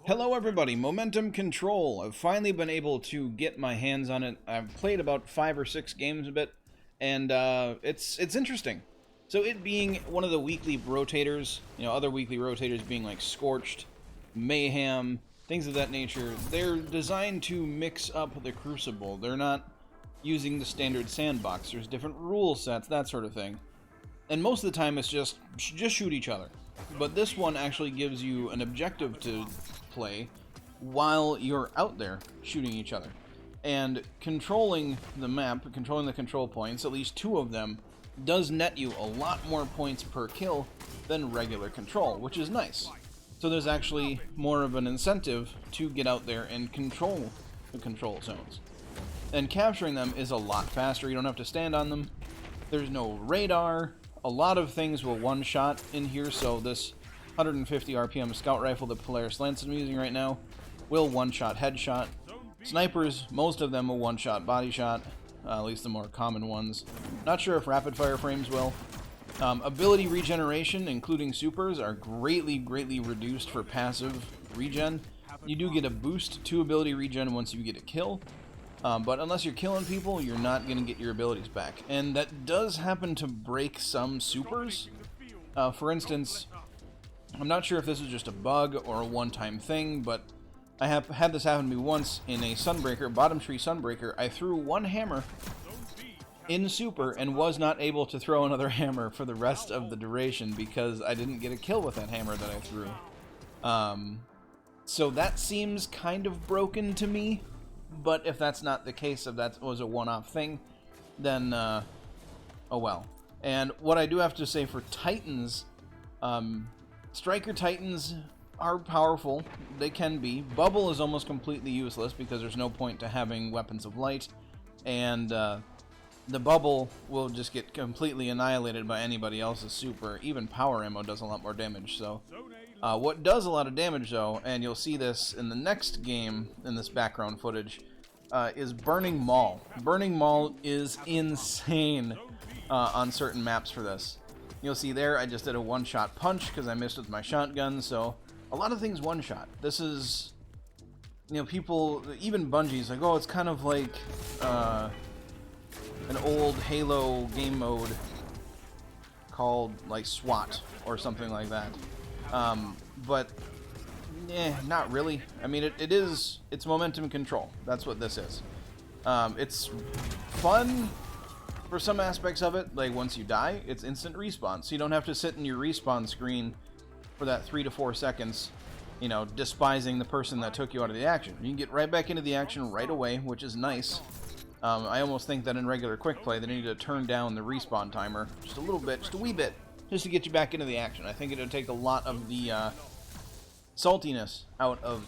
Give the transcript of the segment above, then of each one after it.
Hello everybody, Momentum Control. I've finally been able to get my hands on it. I've played about 5 or 6 games a bit, and it's interesting. So it being one of the weekly rotators, you know, other weekly rotators being like Scorched, Mayhem, things of that nature, they're designed to mix up the Crucible. They're not using the standard Sandbox. There's different rule sets, that sort of thing. And most of the time it's just shoot each other. But this one actually gives you an objective to play while you're out there shooting each other. And controlling the map, controlling the control points, at least 2 of them, does net you a lot more points per kill than regular control, which is nice. So there's actually more of an incentive to get out there and control the control zones. And capturing them is a lot faster. You don't have to stand on them. There's no radar. A lot of things will one-shot in here, so this 150 RPM scout rifle that Polaris Lance is using right now will one-shot headshot. Snipers, most of them will one-shot body shot, at least the more common ones. Not sure if rapid-fire frames will. Ability regeneration, including supers, are greatly reduced for passive regen. You do get a boost to ability regen once you get a kill. But unless you're killing people, you're not going to get your abilities back. And that does happen to break some supers. For instance, I'm not sure if this is just a bug or a one-time thing, but I have had this happen to me once in a Sunbreaker, Bottom Tree Sunbreaker. I threw one hammer in super and was not able to throw another hammer for the rest of the duration because I didn't get a kill with that hammer that I threw. So that seems kind of broken to me. But if that's not the case, if that was a one-off thing, then, oh well. And what I do have to say for Titans, Striker Titans are powerful. They can be. Bubble is almost completely useless because there's no point to having weapons of light. And the bubble will just get completely annihilated by anybody else's super. Even power ammo does a lot more damage, so... what does a lot of damage, though, and you'll see this in the next game, in this background footage, is Burning Maul. Burning Maul is insane on certain maps for this. You'll see there, I just did a one-shot punch because I missed with my shotgun, so a lot of things one-shot. This is, you know, people, even Bungie's like, oh, it's kind of like an old Halo game mode called, like, SWAT or something like that. But, not really. I mean, it's momentum control. That's what this is. It's fun for some aspects of it. Like, once you die, it's instant respawn. So you don't have to sit in your respawn screen for that 3 to 4 seconds, you know, despising the person that took you out of the action. You can get right back into the action right away, which is nice. I almost think that in regular quick play, they need to turn down the respawn timer just a little bit, just a wee bit, just to get you back into the action. I think it would take a lot of the saltiness out of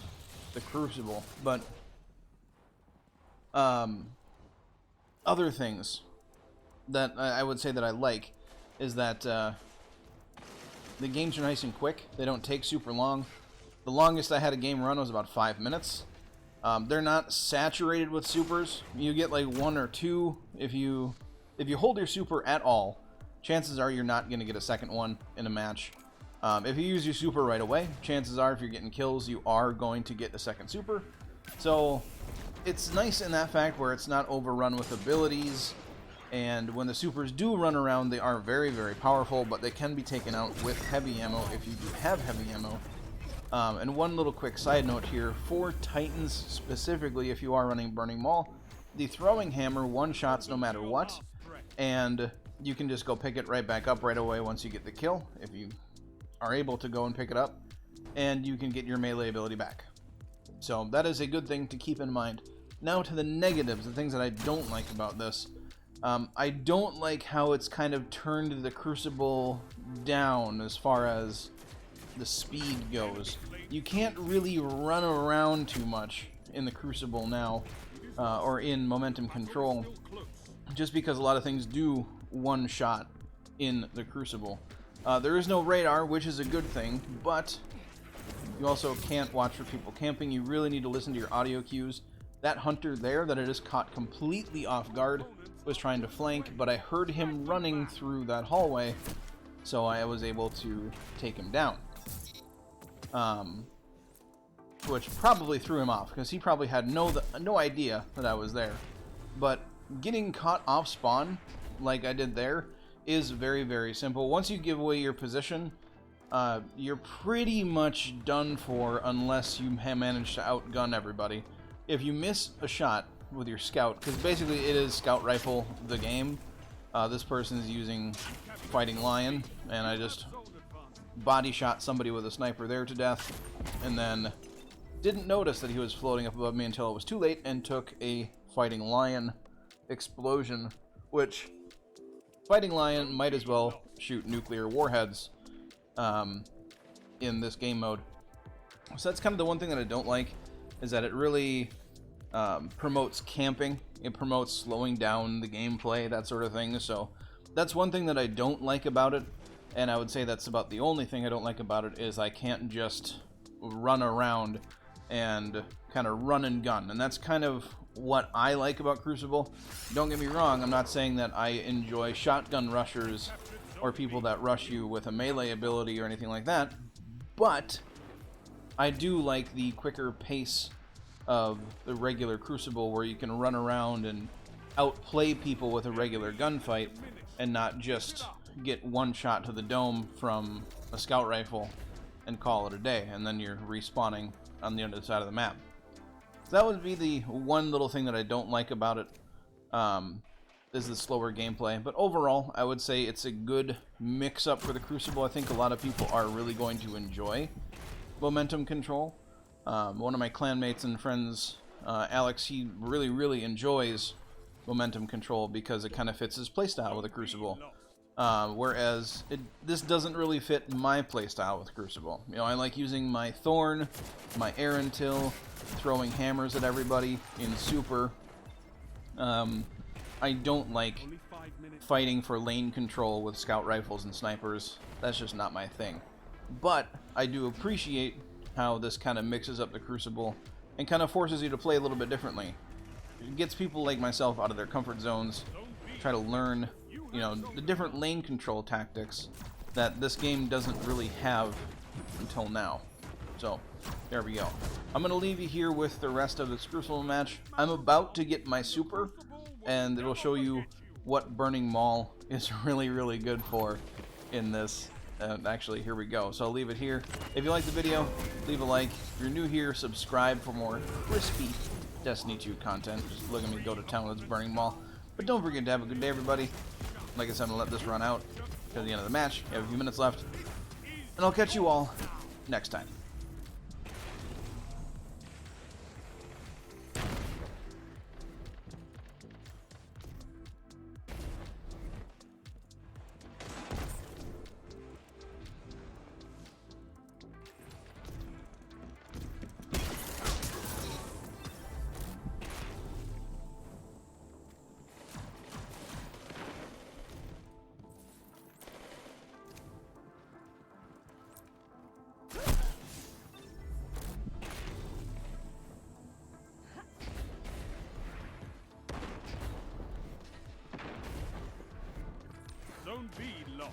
the Crucible. But other things that I would say that I like is that the games are nice and quick. They don't take super long. The longest I had a game run was about 5 minutes. They're not saturated with supers. You get like 1 or 2 if you hold your super at all. Chances are you're not going to get a second one in a match. If you use your super right away, chances are if you're getting kills, you are going to get a second super. So it's nice in that fact where it's not overrun with abilities. And when the supers do run around, they are very powerful, but they can be taken out with heavy ammo if you do have heavy ammo. And one little quick side note here, for Titans specifically, if you are running Burning Maul, the throwing hammer one-shots no matter what. And you can just go pick it right back up right away once you get the kill, if you are able to go and pick it up, and you can get your melee ability back. So that is a good thing to keep in mind. Now to the negatives, the things that I don't like about this. I don't like how it's kind of turned the Crucible down as far as the speed goes. You can't really run around too much in the Crucible now, or in momentum control, just because a lot of things do one shot in the Crucible. There is no radar, which is a good thing, but you also can't watch for people camping. You really need to listen to your audio cues. That hunter there that I just caught completely off guard was trying to flank, but I heard him running through that hallway, so I was able to take him down. which probably threw him off because he probably had no idea that I was there. But getting caught off spawn, like I did there, is very, very simple. Once you give away your position, you're pretty much done for unless you manage to outgun everybody. If you miss a shot with your scout, because basically it is scout rifle the game, this person is using Fighting Lion, and I just body shot somebody with a sniper there to death, and then didn't notice that he was floating up above me until it was too late and took a Fighting Lion explosion, which Fighting Lion might as well shoot nuclear warheads in this game mode. So that's kind of the one thing that I don't like, is that it really promotes camping. It promotes slowing down the gameplay, that sort of thing. So that's one thing that I don't like about it, and I would say that's about the only thing I don't like about it, is I can't just run around and kind of run and gun. And that's kind of what I like about Crucible. Don't get me wrong, I'm not saying that I enjoy shotgun rushers or people that rush you with a melee ability or anything like that, but I do like the quicker pace of the regular Crucible, where you can run around and outplay people with a regular gunfight and not just get one shot to the dome from a scout rifle and call it a day, and then you're respawning on the other side of the map. So that would be the one little thing that I don't like about it, is the slower gameplay. But overall, I would say it's a good mix-up for the Crucible. I think a lot of people are really going to enjoy momentum control. One of my clanmates and friends, Alex, he really enjoys momentum control because it kind of fits his playstyle with the Crucible. Whereas this doesn't really fit my playstyle with Crucible. You know, I like using my Thorn, my Erentil, throwing hammers at everybody in Super. I don't like fighting for lane control with scout rifles and snipers. That's just not my thing. But I do appreciate how this kind of mixes up the Crucible and kind of forces you to play a little bit differently. It gets people like myself out of their comfort zones, try to learn, you know, the different lane control tactics that this game doesn't really have until now. So, there we go. I'm going to leave you here with the rest of this Crucible match. I'm about to get my super, and it'll show you what Burning Maul is really good for in this. Actually, here we go. So I'll leave it here. If you like the video, leave a like. If you're new here, subscribe for more crispy Destiny 2 content. Just look at me go to town with this Burning Maul. But don't forget to have a good day, everybody. Like I said, I'm going to let this run out to the end of the match. We have a few minutes left. And I'll catch you all next time. Zone B lost.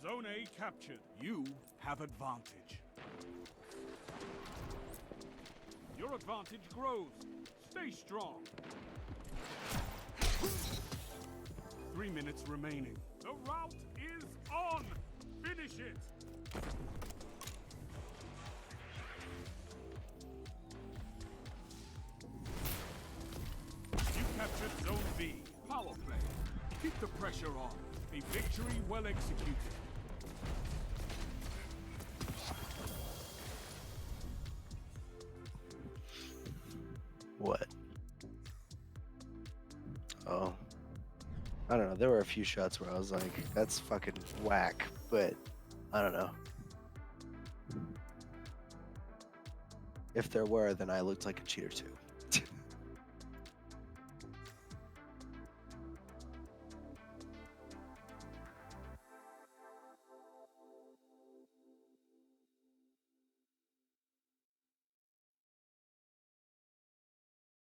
Zone A captured. You have advantage. Your advantage grows. Stay strong. 3 minutes remaining. The route is on! Finish it! You captured Zone B. Power play. Keep the pressure on. A victory well executed. What? Oh. I don't know, there were a few shots where I was like, that's fucking whack, but I don't know. If there were, then I looked like a cheater too.